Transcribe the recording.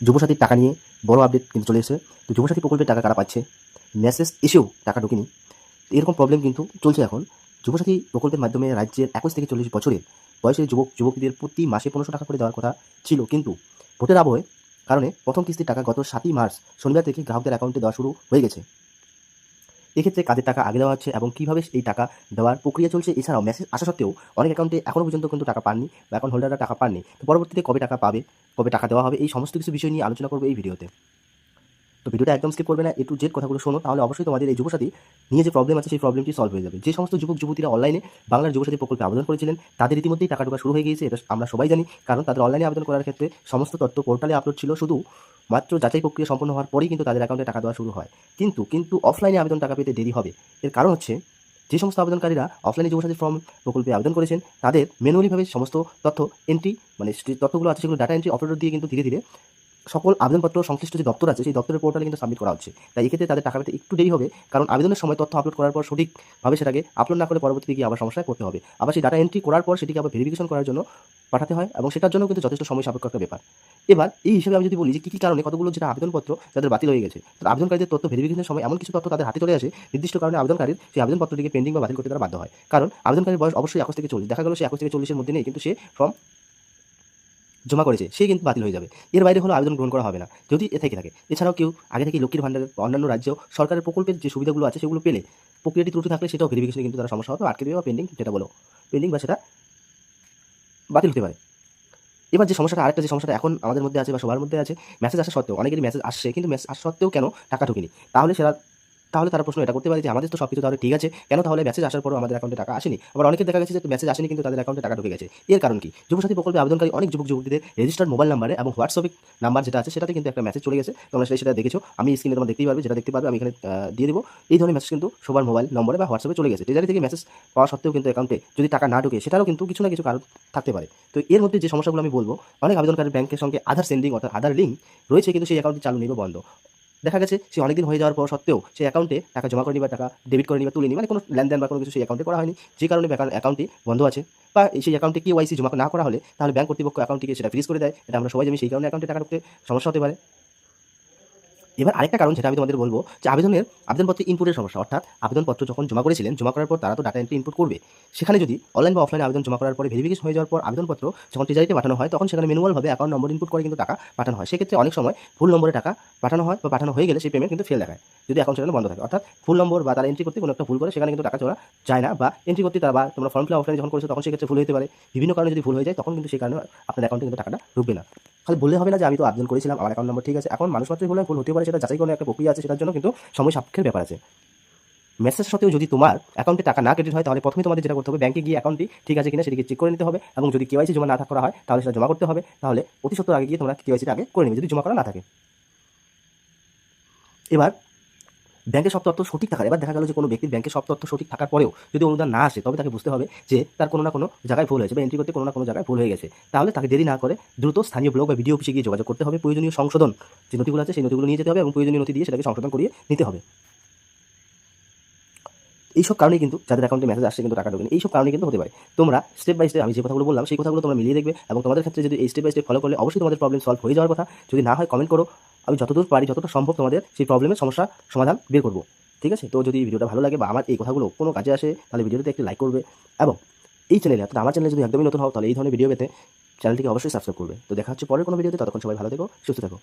যুবসাথীর টাকা নিয়ে বড় আপডেট কিন্তু চলে এসেছে। তো যুবসাথী প্রকল্পের টাকা কারা পাচ্ছে, মেসেজ এসেও টাকা ঢোকেনি, এরকম প্রবলেম কিন্তু চলছে এখন। যুবসাথী প্রকল্পের মাধ্যমে রাজ্যের 21 থেকে 40 বছরের বয়সের যুবকদের প্রতি মাসে 1500 টাকা করে দেওয়ার কথা ছিল, কিন্তু ভোটের আবহে কারণে প্রথম কিস্তির টাকা গত 7ই মার্চ শনিবার থেকে গ্রাহকদের অ্যাকাউন্টে দেওয়া শুরু হয়ে গেছে। এক্ষেত্রে কাদের টাকা আগে দেওয়া হচ্ছে এবং কীভাবে এই টাকা দেওয়ার প্রক্রিয়া চলছে, এছাড়াও মেসেজ আসা সত্ত্বেও অনেক অ্যাকাউন্টে এখনও পর্যন্ত কিন্তু টাকা পাননি বা অ্যাকাউন্ট হোল্ডাররা টাকা পাননি। তো পরবর্তীতে কবে টাকা পাবে, কবে টাকা দেওয়া হবে, এই সমস্ত কিছু বিষয় নিয়ে আলোচনা করবো এই ভিডিওতে। তো ভিডিওটা একদম স্কিপ করবে না, A to Z কথাগুলো শোনো, তাহলে অবশ্যই তোমাদের এই যুবসাথী নিয়ে যে প্রবলেম আছে সেই প্রবলেমটি সলভ হয়ে যাবে। যে সমস্ত যুবক যুবতীরা অনলাইনে বাংলার যুবসাথী প্রকল্পে আবেদন করেছিলেন তাদের ইতিমধ্যেই টাকা ঢোকা শুরু হয়ে গিয়েছে, এটা আমরা সবাই জানি। কারণ তাদের অনলাইনে আবেদন করার ক্ষেত্রে সমস্ত তথ্য পোর্টালে আপলোড ছিল, শুধু মাত্র যাচাই প্রক্রিয়া সম্পন্ন হওয়ার পরেই কিন্তু তাদের অ্যাকাউন্টে টাকা দেওয়া শুরু হয়। কিন্তু অফলাইনে আবেদন টাকা পেতে দেরি হবে। এর কারণ হচ্ছে যে সমস্ত আবেদনকারীরা অফলাইনে যুবসাথী ফর্ম প্রকল্পে আবেদন করেছেন তাদের ম্যানুয়ালিভাবে সমস্ত তথ্য এন্ট্রি, মানে তথ্যগুলো আছে সেগুলো ডাটা এন্ট্রি অপারেটর দিয়ে কিন্তু ধীরে ধীরে সকল আবেদনপত্র সংশ্লিষ্ট যে দপ্তর আছে সেই দপ্তরের পোর্টালে কিন্তু সাবমিট করা হচ্ছে। তাই এক্ষেত্রে তাদের টাকা পেতে একটু দেরি হবে, কারণ আবেদনের সময় তথ্য আপলোড করার পর সঠিকভাবে সেটাকে আপলোড না করে পরবর্তীতে গিয়ে আবার সমস্যায় পড়তে হবে। আবার সেই ডাটা এন্ট্রি করার পর সেটিকে আবার ভেরিফিকেশন করার জন্য পাঠাতে হয় এবং সেটার জন্য কিন্তু যথেষ্ট সময় সাপেক্ষ একটা ব্যাপার। এবার এই হিসেবে আমি যদি বলি যে কী কারণে কতগুলো যেটা আবেদনপত্র তাদের বাতিল হয়ে গেছে, তার আবেদনকারীদের তথ্য ভেরিফিকেশনের সময় এমন কিছু তথ্য তাদের হাতে চলে আসে নির্দিষ্ট কারণে আবেদনকারীর সেই আবেদনপত্রটিকে পেন্ডিং বা বাতিল করতে তারা বাধ্য হয়। কারণ আবেদনকারীর বয়স অবশ্যই 21 থেকে 40, দেখা গেল সে 21 থেকে 40-এর মধ্যে নেই, কিন্তু সে ফর্ম জমা করেছে, সে কিন্তু বাতিল হয়ে যাবে। এর বাইরে হলো আবেদন গ্রহণ করা হবে না যদি থেকে থাকে। এছাড়াও কেউ আগে থেকে লক্ষ্মীর ভান্ডারের বা অন্যান্য রাজ্যেও সরকারের প্রকল্পের যে সুবিধাগুলো আছে সেগুলো পেলে প্রক্রিয়াটি ত্রুটি থাকলে সেটাও ভেরিফিকেশনে কিন্তু তারা সমস্যা হতো, আটকে দেবে বা পেন্ডিং, যেটা বলো পেন্ডিং, বা সেটা বাতিল হতে পারে। এবার যে সমস্যাটা এখন আমাদের মধ্যে আছে বা সবার মধ্যে আছে, মেসেজ আসা সত্ত্বেও অনেকেরই মেসেজ আসছে কিন্তু মেসেজ আসা সত্ত্বেও কেন টাকা ঢোকেনি। তাহলে তারা প্রশ্ন এটা করতে পারে যে আমাদের তো সবকিছু তাহলে ঠিক আছে, কেন তাহলে মেসেজ আসার পরও আমাদের অ্যাকাউন্টে টাকা আসেনি। আবার অনেকের দেখা গেছে যে মেসেজ আসেনি কিন্তু তাদের অ্যাকাউন্টে টাকা ঢুকে গেছে। এর কারণ কি? যুবসাথী প্রকল্পে আবেদনকারী অনেক যুবক যুবতীদের রেজিস্টার্ড মোবাইল নাম্বারে এবং হোয়াটসঅ্যাপ নাম্বার যেটা আছে সেটাতে কিন্তু একটা মেসেজ চলে গেছে। তোমরা সেটা দেখেছো, আমি স্ক্রিনে তোমরা দেখতেই পারবে, যেটা দেখতে পারবে আমি এখানে দিয়ে দেবো। এই ধরনের মেসেজ কিন্তু সবার মোবাইল নম্বরে বা হোয়াটসঅ্যাপে চলে গেছে। ট্রেজারি থেকে মেসেজ পাওয়া সত্ত্বেও কিন্তু অ্যাকাউন্টে যদি টাকা না ঢোকে সেটারও কিন্তু কিছু না কিছু কারণ থাকতে পারে। তো এর মধ্যে যে সমস্যাগুলো আমি বলবো, অনেক আবেদনকারীর ব্যাংকের সঙ্গে আধার সেন্ডিং অর্থাৎ আধার লিঙ্ক রয়েছে কিন্তু সেই অ্যাকাউন্টটি চালু নেই বা বন্ধ। দেখা গেছে সে অনেকদিন হয়ে যাওয়ার পর সত্ত্বেও সেই অ্যাকাউন্টে টাকা জমা করেনি বা টাকা ডেবিট করেনি বা তুলেনি, মানে কোনো লেনদেন বা কোনো কিছু সেই অ্যাকাউন্টে করা হয়নি, যে কারণে অ্যাকাউন্টটি বন্ধ আছে। বা সেই অ্যাকাউন্টে KYC জমা না করা হলে তাহলে ব্যাংক কর্তৃপক্ষ অ্যাকাউন্টটিকে সেটা ফ্রিজ করে দেয়, এটা আমরা সবাই জানি, সেই কারণে অ্যাকাউন্টে টাকা ঢুকতে সমস্যা হতে পারে। এবার আরেকটা কারণ যেটা আমি তোমাদের বলবো, যে আবেদনপত্রে ইনপুটের সমস্যা, অর্থাৎ আবেদনপত্র যখন জমা করেছিলেন, জমা করার পর তারা তো ডাটা এন্ট্রি ইনপুট করবে, সেখানে যদি অনলাইন বা অফলাইনে আবেদন জমা করার পরে ভেরিফিকেশন হয়ে যাওয়ার পর আবেদনপত্র যখন ট্রেজারিতে পাঠানো হয় তখন সেখানে ম্যানুয়ালভাবে অ্যাকাউন্ট নম্বর ইনপুট করে কিন্তু টাকা পাঠানো হয়। সেক্ষেত্রে অনেক সময় ভুল নম্বরে টাকা পাঠানো হয় বা পাঠানো হয়ে গেলে সেই পেমেন্ট কিন্তু ফেল দেখায় যদি অ্যাকাউন্ট সেখানে বন্ধ থাকে। অর্থাৎ ভুল নম্বর বা তারা এন্ট্রি করতে কোনো একটা ভুল করে সেখানে কিন্তু টাকা চলা যায় না, বা এন্ট্রি করতে তারা বা তোমরা ফর্ম ফিল অফলাইনে যখন করেছো তখন সেক্ষেত্রে ভুল হতে পারে। বিভিন্ন কারণে যদি ভুল হয়ে যায় তখন কিন্তু সেই কারণে আপনার অ্যাকাউন্টে কিন্তু টাকাটা ঢুকবে না। খালি বললে হবে না যে আমি তো আবেদন করেছিলাম, আমার অ্যাকাউন্ট নম্বর ঠিক আছে। এখন মানুষ মাত্রই ভুল হতে পারে, সেটা যাচাই করার একটা প্রক্রিয়া আছে, সেটার জন্য কিন্তু সময় সাপেক্ষের ব্যাপার আছে। মেসেজ সত্ত্বেও যদি তোমার অ্যাকাউন্টে টাকা না ক্রেডিট হয় তাহলে প্রথমে তোমাদের যেটা করতে হবে, ব্যাংকে গিয়ে অ্যাকাউন্টটি ঠিক আছে কিনা সেটিকে চেক করে নিতে হবে, এবং যদি KYC জমা না করা হয় তাহলে সেটা জমা করতে হবে। তাহলে অতি সত্ত্বর আগে গিয়ে তোমরা KYC আগে করে নেবে যদি জমা করা না থাকে। এবার ব্যাংকের সব তথ্য সঠিক থাকার, এবার দেখা গেল যে কোনো ব্যক্তির ব্যাংকের সব তথ্য সঠিক থাকার পরেও যদি অনুদান না আসে, তবে তাকে বুঝতে হবে যে তার কোনো না কোনো জায়গায় ভুল হয়েছে বা এন্ট্রি করতে কোনো না কোনো জায়গায় ভুল হয়ে গেছে। তাহলে তাকে দেরি না করে দ্রুত স্থানীয় ব্লক বা বিডিও অফিসে গিয়ে যোগাযোগ করতে হবে, প্রয়োজনীয় সংশোধন যে নথিগুলো আছে সেই নথিগুলো নিয়ে যেতে হবে এবং প্রয়োজনীয় নথি দিয়ে সেটাকে সংশোধন করিয়ে নিতে হবে। এইসব কারণেই কিন্তু যাদের অ্যাকাউন্টে মেসেজ আসছে কিন্তু টাকা ঢোকেনি, এইসব কারণে কিন্তু হতে পারে। তোমরা স্টেপ বাই স্টেপ আমি যে কথাগুলো বললাম সেই কথাগুলো তোমরা মিলিয়ে দেখবে, এবং তোমাদের ক্ষেত্রে যদি এই স্টেপ বাই স্টেপ ফলো করলে অবশ্যই তোমাদের প্রবলেম সলভ হয়ে যাওয়ার কথা। যদি না হয় কমেন্ট করো, আমি যতদূর পারি যতটা সম্ভব তোমাদের সেই প্রবলেমের সমস্যা সমাধান বের করবো। ঠিক আছে? তো যদি ভিডিওটা ভালো লাগে বা আমার এই কথাগুলো কোনো কাজে আসে তাহলে ভিডিওতে একটি লাইক করবে, এবং এই চ্যানেলে অর্থাৎ আমার চ্যানেলে যদি একদমই নতুন হও তাহলে এই ধরনের ভিডিও পেতে চ্যানেলটিকে অবশ্যই সাবস্ক্রাইব করবে। তো দেখা হচ্ছে পরের কোনো ভিডিওতে, ততক্ষণ সবাই ভালো থেকো, সুস্থ থেকো।